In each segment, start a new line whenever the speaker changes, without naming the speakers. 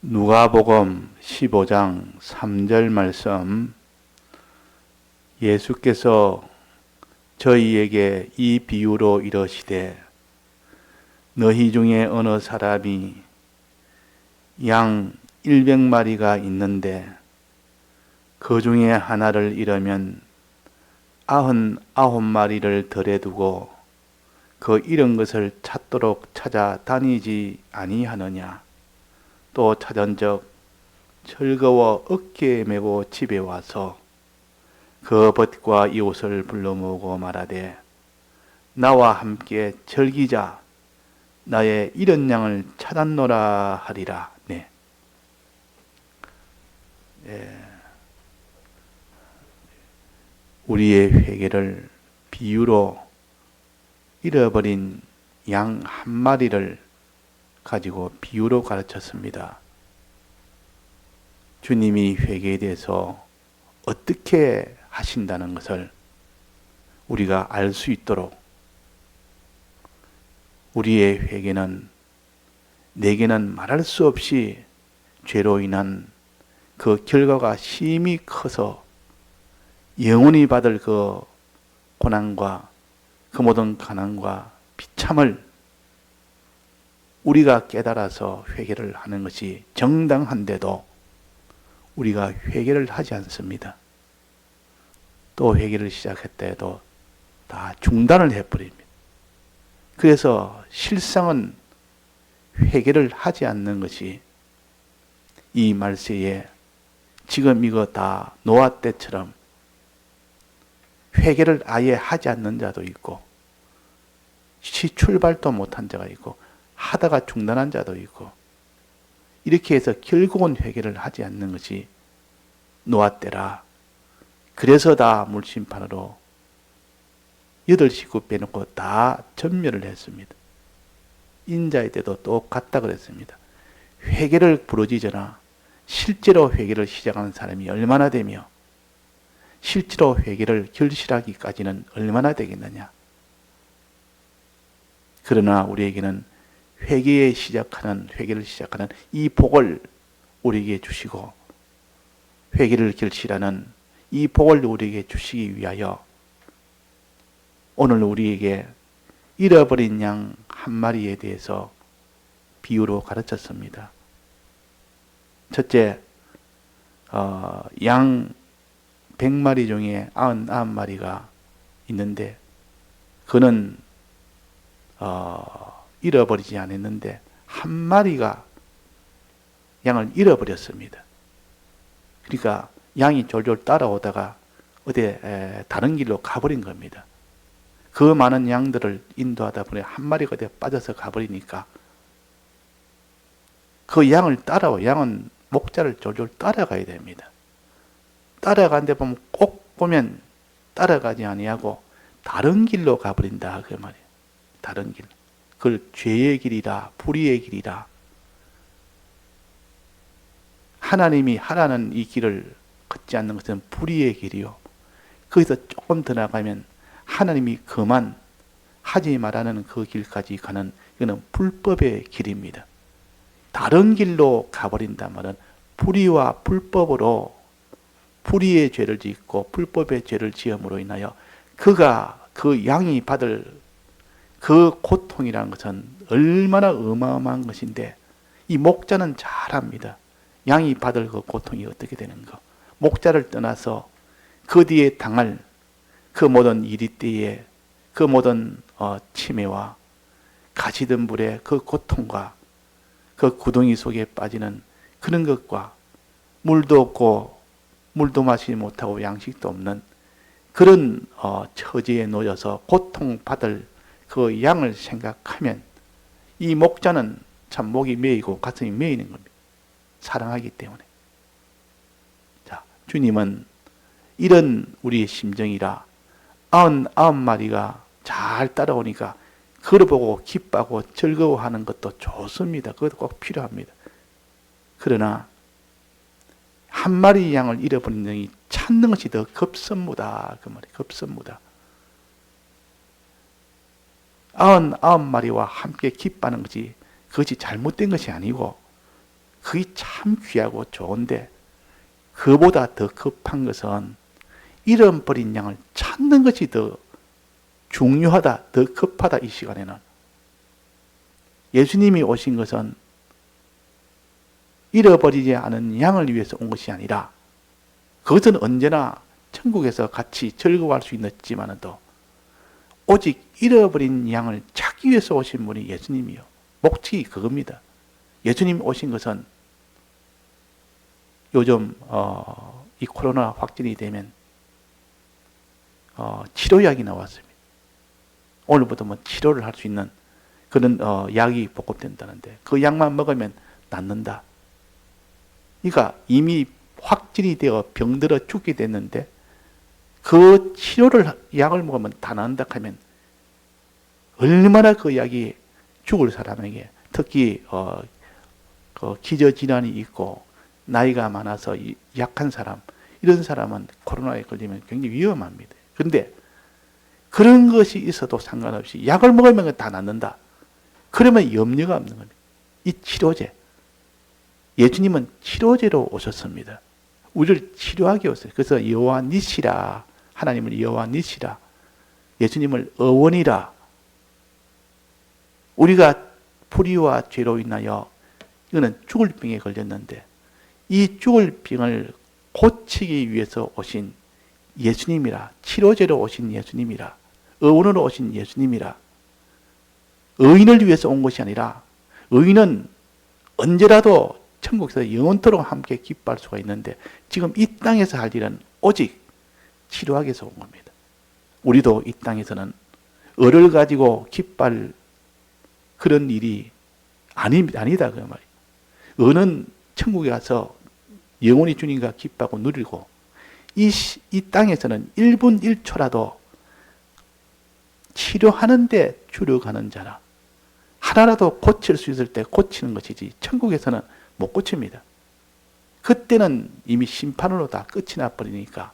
누가복음 15장 3절 말씀, 예수께서 저희에게 이 비유로 이르시되 너희 중에 어느 사람이 양 100마리가 있는데 그 중에 하나를 잃으면 99마리를 덜에 두고 그 잃은 것을 찾도록 찾아다니지 아니하느냐. 또 찾은즉 즐거워 어깨에 메고 집에 와서 그 벗과 이 옷을 불러 모으고 말하되 나와 함께 즐기자, 나의 잃은 양을 찾았노라 하리라. 네. 우리의 회개를 비유로 잃어버린 양 한 마리를 가지고 비유로 가르쳤습니다. 주님이 회개에 대해서 어떻게 하신다는 것을 우리가 알 수 있도록, 우리의 회개는 내게는 말할 수 없이 죄로 인한 그 결과가 심히 커서 영원히 받을 그 고난과 그 모든 가난과 비참을 우리가 깨달아서 회개를 하는 것이 정당한데도 우리가 회개를 하지 않습니다. 또 회개를 시작했다 해도 다 중단을 해버립니다. 그래서 실상은 회개를 하지 않는 것이 이 말세에 지금 이거 다 노아 때처럼 회개를 아예 하지 않는 자도 있고 출발도 못한 자가 있고 하다가 중단한 자도 있고, 이렇게 해서 결국은 회개를 하지 않는 것이 노아 때라. 그래서 다 물심판으로 8식구 빼놓고 다 전멸을 했습니다. 인자의 때도 똑같다 그랬습니다. 회개를 부르짖으나 실제로 회개를 시작하는 사람이 얼마나 되며 실제로 회개를 결실하기까지는 얼마나 되겠느냐. 그러나 우리에게는 회개를 시작하는 이 복을 우리에게 주시고 회개를 결실하는 이 복을 우리에게 주시기 위하여 오늘 우리에게 잃어버린 양 한 마리에 대해서 비유로 가르쳤습니다. 첫째, 양 100마리 중에 99마리가 있는데 그는 잃어버리지 않았는데 한 마리가 양을 잃어버렸습니다. 그러니까 양이 졸졸 따라오다가 어디 다른 길로 가버린 겁니다. 그 많은 양들을 인도하다 보니 한 마리가 어디 빠져서 가버리니까 그 양을 양은 목자를 졸졸 따라가야 됩니다. 따라가는데 보면 꼭 보면 따라가지 아니하고 다른 길로 가버린다 그 말이에요. 다른 길. 그걸 죄의 길이라 불의의 길이라, 하나님이 하라는 이 길을 걷지 않는 것은 불의의 길이요, 거기서 조금 더 나가면 하나님이 그만 하지 말라는 그 길까지 가는, 이거는 불법의 길입니다. 다른 길로 가버린단 말은 불의와 불법으로 불의의 죄를 짓고 불법의 죄를 지음으로 인하여 그가 그 양이 받을 그 고통이라는 것은 얼마나 어마어마한 것인데, 이 목자는 잘 압니다. 양이 받을 그 고통이 어떻게 되는 거. 목자를 떠나서 그 뒤에 당할 그 모든 이리떼의 그 모든 치매와 가시덤불의 그 고통과 그 구덩이 속에 빠지는 그런 것과 물도 없고 물도 마시지 못하고 양식도 없는 그런 처지에 놓여서 고통받을 그 양을 생각하면 이 목자는 참 목이 메이고 가슴이 메이는 겁니다. 사랑하기 때문에. 자, 주님은 이런 우리의 심정이라 99마리가 잘 따라오니까 그걸 보고 기뻐하고 즐거워하는 것도 좋습니다. 그것도 꼭 필요합니다. 그러나 한 마리 양을 잃어버린 영이 찾는 것이 더 급선무다 그 말이에요. 급선무다. 99마리와 함께 기뻐하는 것이 그것이 잘못된 것이 아니고 그게 참 귀하고 좋은데 그보다 더 급한 것은 잃어버린 양을 찾는 것이 더 중요하다, 더 급하다. 이 시간에는 예수님이 오신 것은 잃어버리지 않은 양을 위해서 온 것이 아니라, 그것은 언제나 천국에서 같이 즐거워할 수 있지만도 오직 잃어버린 양을 찾기 위해서 오신 분이 예수님이요. 목적이 그겁니다. 예수님 오신 것은 요즘 이 코로나 확진이 되면 치료약이 나왔습니다. 오늘부터 뭐 치료를 할 수 있는 그런 약이 보급된다는데 그 약만 먹으면 낫는다. 그러니까 이미 확진이 되어 병들어 죽게 됐는데 그 치료를 약을 먹으면 다 나은다 하면 얼마나 그 약이 죽을 사람에게, 특히 그 기저질환이 있고 나이가 많아서 약한 사람, 이런 사람은 코로나에 걸리면 굉장히 위험합니다. 그런데 그런 것이 있어도 상관없이 약을 먹으면 다 낫는다. 그러면 염려가 없는 겁니다. 이 치료제, 예수님은 치료제로 오셨습니다. 우리를 치료하기 오셨어요. 그래서 여호와 니시라, 하나님을 여호와 니시라, 예수님을 어원이라. 우리가 불의와 죄로 인하여 이거는 죽을 병에 걸렸는데 이 죽을 병을 고치기 위해서 오신 예수님이라, 치료제로 오신 예수님이라, 의원으로 오신 예수님이라. 의인을 위해서 온 것이 아니라 의인은 언제라도 천국에서 영원토록 함께 기뻐할 수가 있는데 지금 이 땅에서 할 일은 오직 치료하기 위해서 온 겁니다. 우리도 이 땅에서는 의를 가지고 기뻐할 그런 일이 아니다 그 말이에요. 의는 천국에 가서 영원히 주님과 기뻐하고 누리고, 이 땅에서는 1분 1초라도 치료하는데 주력하는 자라. 하나라도 고칠 수 있을 때 고치는 것이지 천국에서는 못 고칩니다. 그때는 이미 심판으로 다 끝이 나버리니까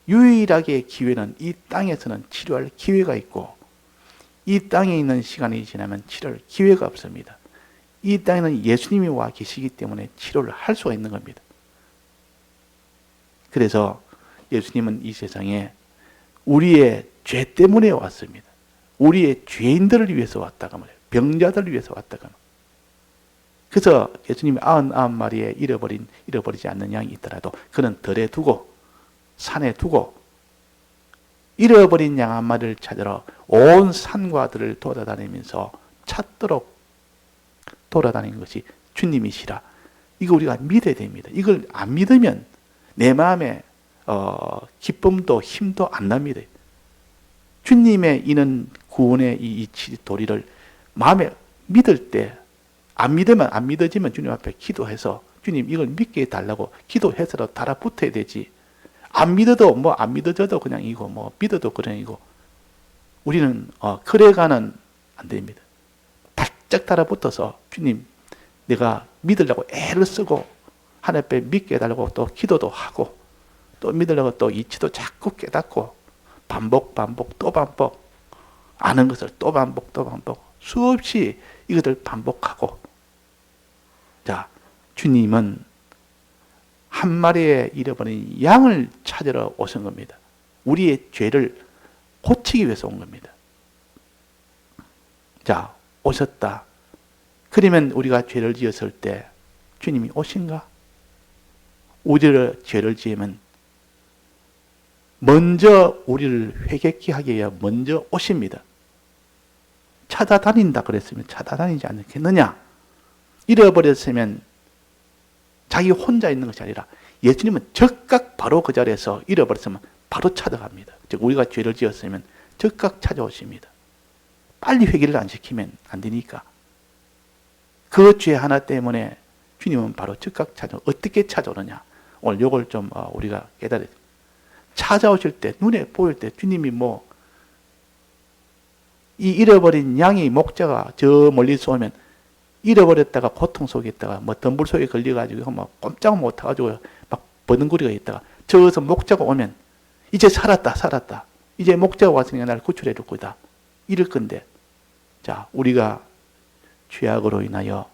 유일하게 기회는 이 땅에서는 치료할 기회가 있고, 이 땅에 있는 시간이 지나면 치료할 기회가 없습니다. 이 땅에는 예수님이 와 계시기 때문에 치료를 할 수가 있는 겁니다. 그래서 예수님은 이 세상에 우리의 죄 때문에 왔습니다. 우리의 죄인들을 위해서 왔다가 말이에요. 병자들을 위해서 왔다가 말이에요. 그래서 예수님이 99마리에 잃어버리지 않는 양이 있더라도 그는 덜에 두고 산에 두고 잃어버린 양 한 마리를 찾으러 온 산과 들을 돌아다니면서 찾도록 돌아다니는 것이 주님이시라. 이거 우리가 믿어야 됩니다. 이걸 안 믿으면 내 마음에 기쁨도 힘도 안 납니다. 주님의 이는 구원의 이 도리를 마음에 믿을 때, 안 믿어지면 주님 앞에 기도해서 주님 이걸 믿게 해달라고 기도해서라도 달아붙어야 되지. 안 믿어도 안 믿어져도 그냥 이고 믿어도 그냥 이고 우리는 그래가는 안 됩니다. 바짝 달아붙어서 주님 내가 믿으려고 애를 쓰고 하나님 앞에 믿게 해달라고 또 기도도 하고 또 믿으려고 또 이치도 자꾸 깨닫고 반복 또 반복, 아는 것을 또 반복 수없이 이것을 반복하고, 자, 주님은 한 마리의 잃어버린 양을 찾으러 오신 겁니다. 우리의 죄를 고치기 위해서 온 겁니다. 자, 오셨다. 그러면 우리가 죄를 지었을 때 주님이 오신가? 우리를 죄를 지으면 먼저 우리를 회개케 하기 위해 먼저 오십니다. 찾아다닌다 그랬으면 찾아다니지 않겠느냐? 잃어버렸으면 자기 혼자 있는 것이 아니라 예수님은 즉각 바로 그 자리에서 잃어버렸으면 바로 찾아갑니다. 즉 우리가 죄를 지었으면 즉각 찾아오십니다. 빨리 회개를 안 시키면 안 되니까. 그 죄 하나 때문에 주님은 바로 즉각 어떻게 찾아오느냐? 오늘 요걸 좀 우리가 깨달아야 됩니다. 찾아오실 때, 눈에 보일 때 주님이 이 잃어버린 양이 목자가 저 멀리서 오면 잃어버렸다가 고통 속에 있다가 덤불 속에 걸려가지고 꼼짝 못해가지고 막 버둥거리가 있다가 저기서 목자가 오면 이제 살았다. 이제 목자가 왔으니까 나를 구출해 줄 거다. 이럴 건데, 자, 우리가 죄악으로 인하여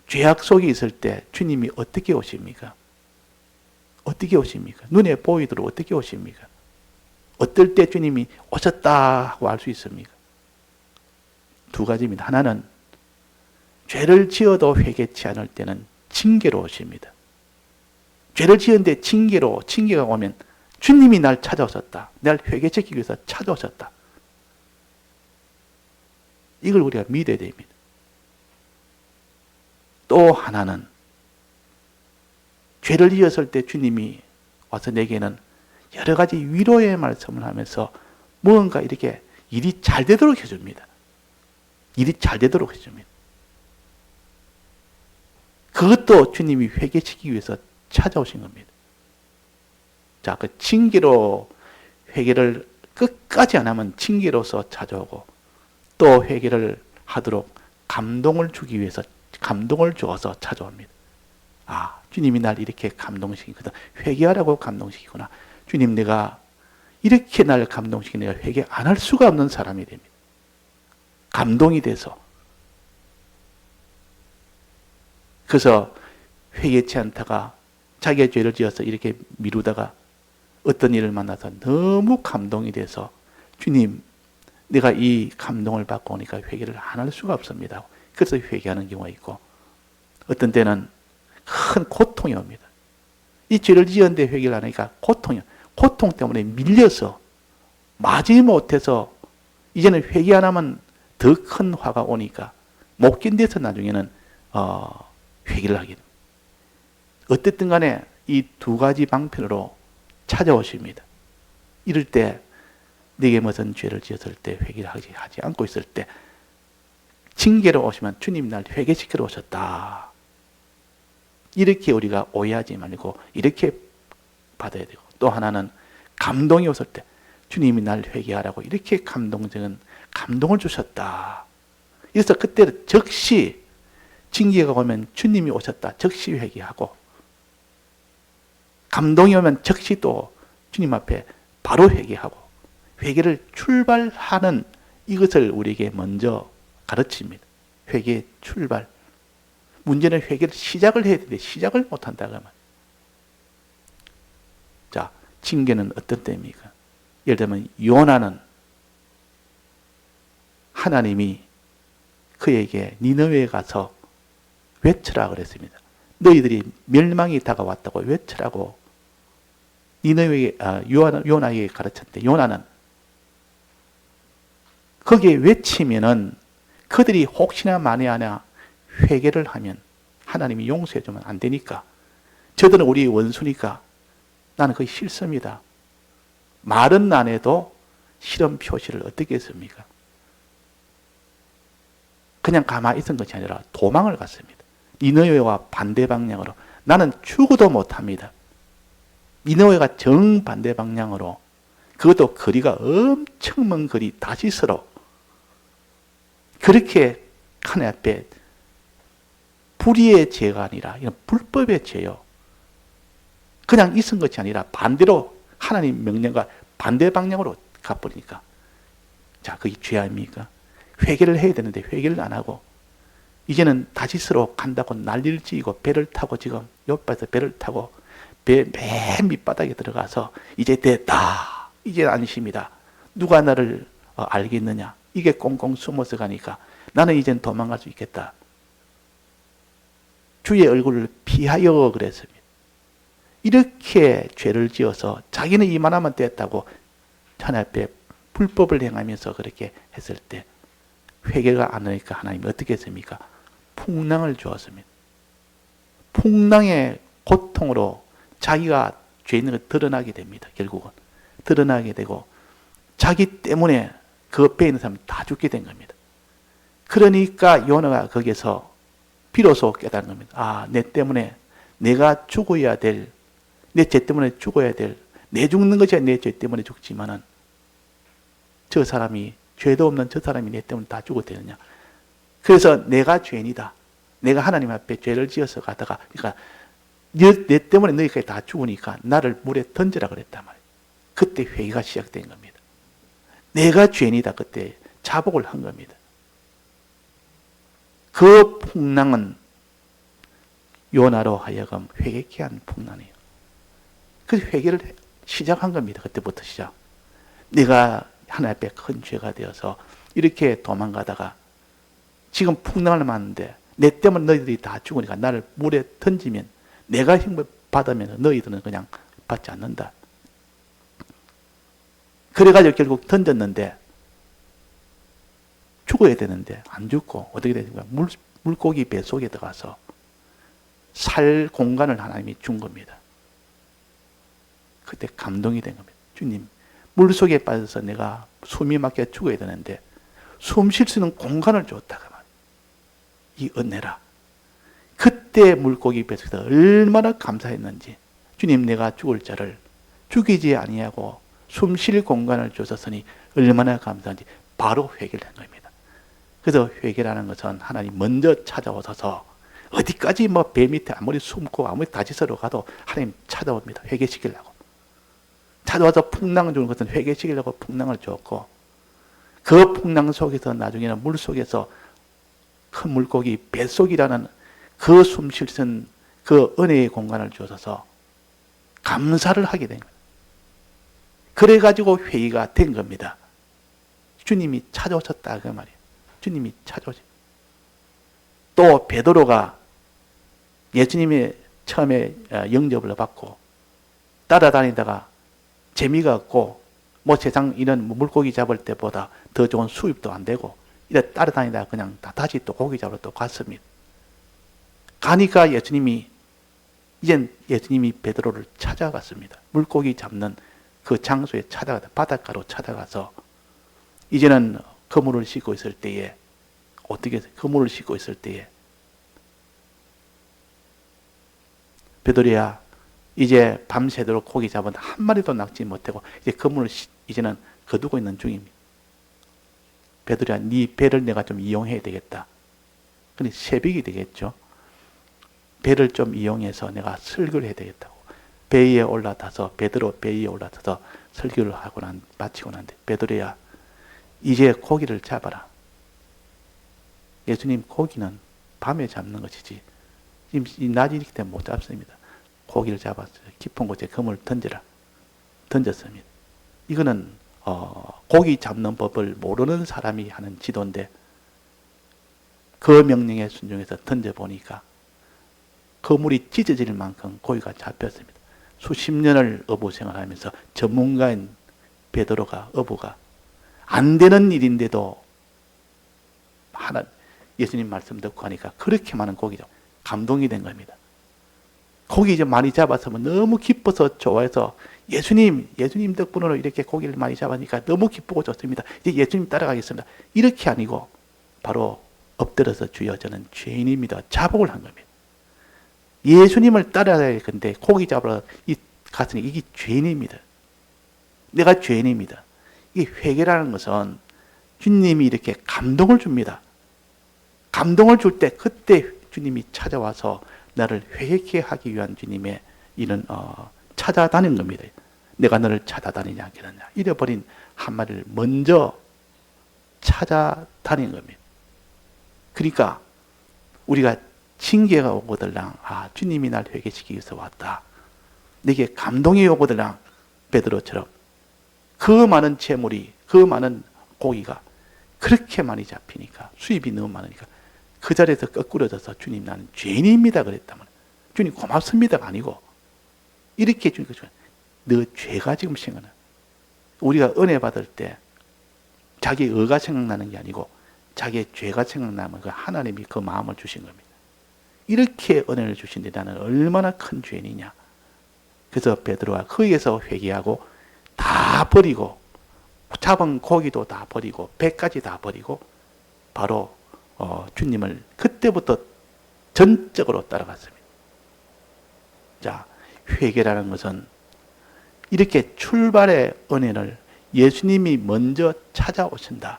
죄악 속에 있을 때 주님이 어떻게 오십니까? 어떻게 오십니까? 눈에 보이도록 어떻게 오십니까? 어떨 때 주님이 오셨다 하고 알 수 있습니까? 두 가지입니다. 하나는 죄를 지어도 회개치 않을 때는 징계로 오십니다. 죄를 지었는데 징계가 오면 주님이 날 찾아오셨다. 날 회개시키기 위해서 찾아오셨다. 이걸 우리가 믿어야 됩니다. 또 하나는 죄를 지었을 때 주님이 와서 내게는 여러 가지 위로의 말씀을 하면서 무언가 이렇게 일이 잘 되도록 해줍니다. 일이 잘 되도록 해줍니다. 그것도 주님이 회개시키기 위해서 찾아오신 겁니다. 자, 그 징계로 회개를 끝까지 안 하면 징계로서 찾아오고 또 회개를 하도록 감동을 주기 위해서 감동을 주어서 찾아옵니다. 아, 주님이 날 이렇게 감동시키거든. 회개하라고 감동시키구나. 주님, 내가 이렇게 날 감동시키고 내가 회개 안 할 수가 없는 사람이 됩니다. 감동이 돼서. 그래서 회개치 않다가 자기의 죄를 지어서 이렇게 미루다가 어떤 일을 만나서 너무 감동이 돼서 주님, 내가 이 감동을 받고 오니까 회개를 안 할 수가 없습니다. 그래서 회개하는 경우가 있고 어떤 때는 큰 고통이 옵니다. 이 죄를 지었는데 회개를 안 하니까 고통 때문에 밀려서 마지못해서 이제는 회개 안 하면 더 큰 화가 오니까 못 견뎌서 나중에는 회개를 하게 됩니다. 어쨌든 간에 이 두 가지 방편으로 찾아오십니다. 이럴 때 네게 무슨 죄를 지었을 때 회개를 하지 않고 있을 때 징계로 오시면 주님 날 회개시키러 오셨다. 이렇게 우리가 오해하지 말고 이렇게 받아야 되고 또 하나는 감동이 오실 때 주님이 날 회개하라고 이렇게 감동적인 감동을 주셨다. 그래서 그때 즉시 징계가 오면 주님이 오셨다. 즉시 회개하고 감동이 오면 즉시 또 주님 앞에 바로 회개하고 회개를 출발하는 이것을 우리에게 먼저 가르칩니다. 회개 출발. 문제는 회개를 시작을 해야 되는데 시작을 못한다 그러면. 자, 징계는 어떤 때입니까? 예를 들면 요나는 하나님이 그에게 니느웨에 가서 외쳐라 그랬습니다. 너희들이 멸망이 다가왔다고 외쳐라고 요나에게 가르쳤는데 요나는 거기에 외치면은 그들이 혹시나 만에 하나 회개를 하면 하나님이 용서해 주면 안 되니까 저들은 우리 원수니까 나는 그게 싫습니다. 말은 안 해도 실험 표시를 어떻게 했습니까? 그냥 가만히 있은 것이 아니라 도망을 갔습니다. 니느웨와 반대 방향으로. 나는 죽어도 못합니다. 니느웨가 정반대 방향으로. 그것도 거리가 엄청 먼 거리 다시스로. 그렇게 하나님 앞에 불의의 죄가 아니라 이건 불법의 죄요. 그냥 있은 것이 아니라 반대로 하나님 명령과 반대 방향으로 가버리니까. 자, 그게 죄 아닙니까? 회개를 해야 되는데 회개를 안 하고 이제는 다시스로 간다고 난리를 지고 배를 타고 지금 옆에서 배를 타고 배 맨 밑바닥에 들어가서 이제 됐다. 이제 안심이다. 누가 나를 알겠느냐. 이게 꽁꽁 숨어서 가니까 나는 이젠 도망갈 수 있겠다. 주의 얼굴을 피하여 그랬습니다. 이렇게 죄를 지어서 자기는 이만하면 됐다고 하나님 앞에 불법을 행하면서 그렇게 했을 때 회개가 안 하니까 하나님이 어떻게 했습니까? 풍랑을 주었습니다. 풍랑의 고통으로 자기가 죄 있는 걸 드러나게 됩니다. 결국은 드러나게 되고 자기 때문에 그 배에 있는 사람 다 죽게 된 겁니다. 그러니까 요나가 거기서 비로소 깨달은 겁니다. 아, 내 때문에 내가 죽어야 될, 내 죄 때문에 죽어야 될, 내 죽는 것이 내 죄 때문에 죽지만은 저 사람이 죄도 없는 저 사람이 내 때문에 다 죽어도 되느냐. 그래서 내가 죄인이다. 내가 하나님 앞에 죄를 지어서 가다가 그러니까 내 때문에 너희까지 다 죽으니까 나를 물에 던져라 그랬단 말이에요. 그때 회개가 시작된 겁니다. 내가 죄인이다. 그때 자복을 한 겁니다. 그 풍랑은 요나로 하여금 회개케 한 풍랑이에요. 그 회개를 시작한 겁니다. 그때부터 시작. 내가 하나님 앞에 큰 죄가 되어서 이렇게 도망가다가 지금 풍랑을 맞는데 내 때문에 너희들이 다 죽으니까 나를 물에 던지면 내가 힘을 받으면 너희들은 그냥 받지 않는다. 그래가지고 결국 던졌는데 죽어야 되는데 안 죽고 어떻게 되는가? 물고기 뱃속에 들어가서 살 공간을 하나님이 준 겁니다. 그때 감동이 된 겁니다. 주님, 물속에 빠져서 내가 숨이 막혀 죽어야 되는데 숨 쉴 수 있는 공간을 줬다가 이 은혜라. 그때 물고기 뱃속에서 얼마나 감사했는지. 주님, 내가 죽을 자를 죽이지 아니하고 숨 쉴 공간을 주셨으니 얼마나 감사한지 바로 회개를 한 겁니다. 그래서 회개라는 것은 하나님 먼저 찾아오셔서 어디까지 뭐 배 밑에 아무리 숨고 아무리 다지서러 가도 하나님 찾아옵니다. 회개시키려고. 찾아와서 풍랑을 주는 것은 회개시키려고 풍랑을 줬고, 그 풍랑 속에서 나중에는 물 속에서 큰 물고기 뱃속이라는 그 숨 쉴 수 있는 그 은혜의 공간을 주셔서 감사를 하게 된 거예요. 그래가지고 회의가 된 겁니다. 주님이 찾아오셨다 그 말이에요. 주님이 찾아오셨. 또 베드로가 예수님이 처음에 영접을 받고 따라다니다가 재미가 없고 뭐 세상 이런 물고기 잡을 때보다 더 좋은 수입도 안 되고 이래 따라다니다가 그냥 다시 또 고기 잡으러 또 갔습니다. 가니까 예수님이 베드로를 찾아갔습니다. 물고기 잡는 그 장소에 찾아가서 바닷가로 찾아가서 이제는 그물을 싣고 있을 때에 어떻게 그물을 싣고 있을 때에 베드로야 이제 밤새도록 고기 잡은 한 마리도 낚지 못하고 이제 그물을 이제는 거두고 있는 중입니다. 베드로야 네 배를 내가 좀 이용해야 되겠다. 근데 새벽이 되겠죠. 배를 좀 이용해서 내가 설교를 해야 되겠다고 배에 올라타서 베드로 배에 올라타서 설교를 하고 마치고 난데 베드로야 이제 고기를 잡아라. 예수님 고기는 밤에 잡는 것이지 지금 이 낮이기 때문에 못 잡습니다. 고기를 잡았어요. 깊은 곳에 그물을 던져라. 던졌습니다. 이거는 고기 잡는 법을 모르는 사람이 하는 지도인데 그 명령에 순종해서 던져보니까 그물이 찢어질 만큼 고기가 잡혔습니다. 수십 년을 어부 생활하면서 전문가인 베드로가 어부가 안 되는 일인데도 예수님 말씀 듣고 하니까 그렇게 많은 고기죠. 감동이 된 겁니다. 고기 이제 많이 잡았으면 너무 기뻐서 좋아해서 예수님 덕분으로 이렇게 고기를 많이 잡으니까 너무 기쁘고 좋습니다. 이제 예수님 따라가겠습니다. 이렇게 아니고 바로 엎드려서 주여 저는 죄인입니다. 자복을 한 겁니다. 예수님을 따라야 할 건데 고기 잡으러 갔으니 이게 죄인입니다. 내가 죄인입니다. 이 회개라는 것은 주님이 이렇게 감동을 줍니다. 감동을 줄 때 그때 주님이 찾아와서 나를 회개케 하기 위한 주님의 이런 찾아다니는 겁니다. 내가 너를 찾아다니지 않겠느냐. 잃어버린 한 마리를 먼저 찾아다니는 겁니다. 그러니까 우리가 징계가 오거들랑 주님이 날 회개시키기 위해서 왔다. 내게 감동이 오거들랑 베드로처럼 그 많은 재물이 그 많은 고기가 그렇게 많이 잡히니까 수입이 너무 많으니까 그 자리에서 거꾸러져서 주님 나는 죄인입니다 그랬다면 주님 고맙습니다가 아니고 이렇게 주니까 너 죄가 지금 생각나. 우리가 은혜 받을 때 자기 의가 생각나는 게 아니고 자기의 죄가 생각나면 그 하나님이 그 마음을 주신 겁니다. 이렇게 은혜를 주신데 나는 얼마나 큰 죄인이냐. 그래서 베드로가 거기에서 회개하고 다 버리고 잡은 고기도 다 버리고 배까지 다 버리고 바로 주님을 그때부터 전적으로 따라갔습니다. 자, 회개라는 것은 이렇게 출발의 은혜를 예수님이 먼저 찾아오신다.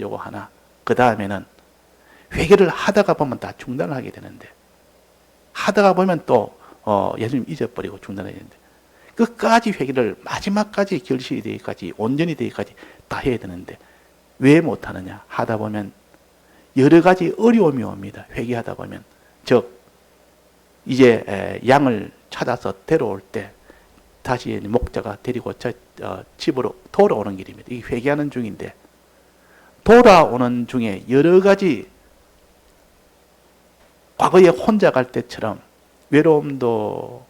요거 하나. 그 다음에는 회개를 하다가 보면 다 중단을 하게 되는데 하다가 보면 또 예수님 잊어버리고 중단해야 되는데 끝까지 회개를 마지막까지 결실이 되기까지 온전히 되기까지 다 해야 되는데 왜 못하느냐. 하다 보면 여러 가지 어려움이 옵니다. 회개하다 보면 즉 이제 양을 찾아서 데려올 때 다시 목자가 데리고 집으로 돌아오는 길입니다. 이 회개하는 중인데, 돌아오는 중에 여러 가지 과거에 혼자 갈 때처럼 외로움도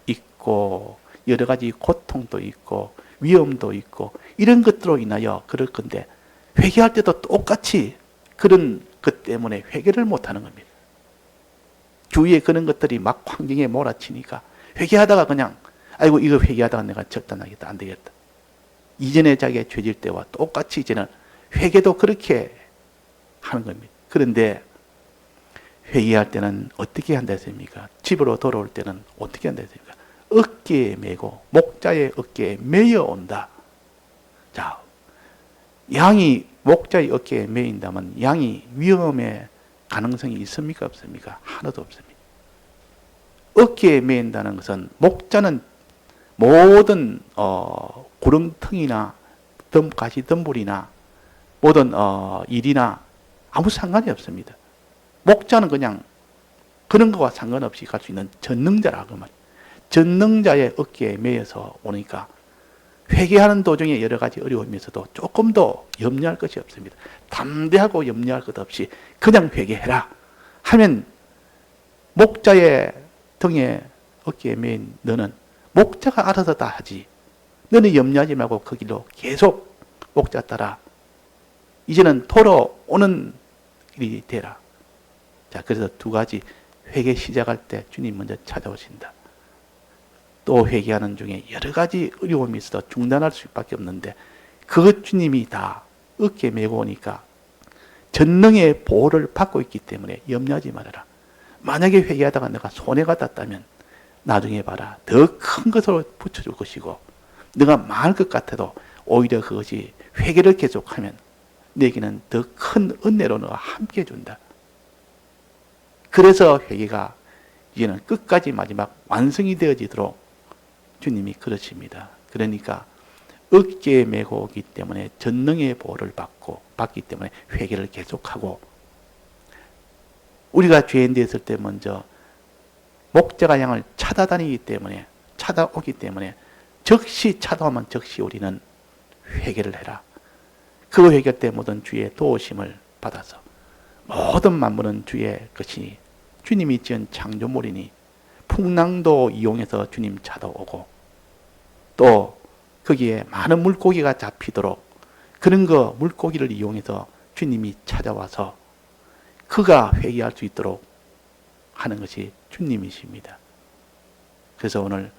있고 여러 가지 고통도 있고 위험도 있고 이런 것들로 인하여 그럴 건데, 회개할 때도 똑같이 그런 것 때문에 회개를 못하는 겁니다. 주위에 그런 것들이 막 환경에 몰아치니까 회개하다가 그냥 아이고 이거 회개하다가 내가 절단하겠다, 안 되겠다. 이전에 자기가 죄질 때와 똑같이 이제는 회개도 그렇게 하는 겁니다. 그런데 회개할 때는 어떻게 한다 했습니까? 집으로 돌아올 때는 어떻게 한다 했습니까? 어깨에 메고 목자의 어깨에 메어 온다. 자, 양이 목자의 어깨에 메인다면 양이 위험의 가능성이 있습니까? 없습니까? 하나도 없습니다. 어깨에 메인다는 것은 목자는 모든 구렁텅이나 가시덤불이나 모든 일이나 아무 상관이 없습니다. 목자는 그냥 그런 거와 상관없이 갈 수 있는 전능자라고 말이에요. 전능자의 어깨에 매여서 오니까 회개하는 도중에 여러 가지 어려움이 있어도 조금 더 염려할 것이 없습니다. 담대하고 염려할 것 없이 그냥 회개해라 하면 목자의 등에 어깨에 매인 너는 목자가 알아서 다 하지. 너는 염려하지 말고 그 길로 계속 목자 따라 이제는 돌아오는 길이 되라. 자, 그래서 두 가지 회개 시작할 때 주님 먼저 찾아오신다. 또 회개하는 중에 여러 가지 어려움이 있어도 중단할 수밖에 없는데 그 주님이 다 어깨에 메고 오니까 전능의 보호를 받고 있기 때문에 염려하지 말아라. 만약에 회개하다가 내가 손해가 닿다면 나중에 봐라. 더 큰 것으로 붙여줄 것이고 내가 망할 것 같아도 오히려 그것이 회개를 계속하면 내게는 더 큰 은혜로 너가 함께 해준다. 그래서 회개가 이제는 끝까지 마지막 완성이 되어지도록 주님이 그러십니다. 그러니까 어깨에 메고 오기 때문에 전능의 보호를 받기 때문에 회개를 계속하고, 우리가 죄인 되었을 때 먼저 목자가 양을 찾아다니기 때문에 찾아오기 때문에 즉시 찾아오면 즉시 우리는 회개를 해라. 그 회개 때 모든 주의 도우심을 받아서 모든 만물은 주의 것이니 주님이 지은 창조물이니 풍랑도 이용해서 주님 찾아오고 또 거기에 많은 물고기가 잡히도록 그런 거 물고기를 이용해서 주님이 찾아와서 그가 회개할 수 있도록 하는 것이 주님이십니다. 그래서 오늘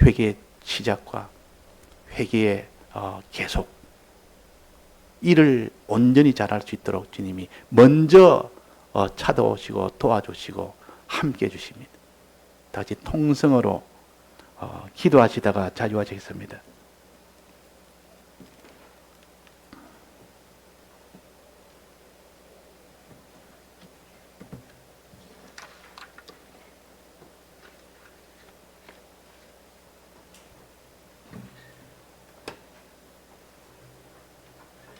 회개의 시작과 회개의 계속 이를 온전히 잘할 수 있도록 주님이 먼저 찾아오시고 도와주시고 함께 해주십니다. 다시 통성으로 기도하시다가 자유하시겠습니다.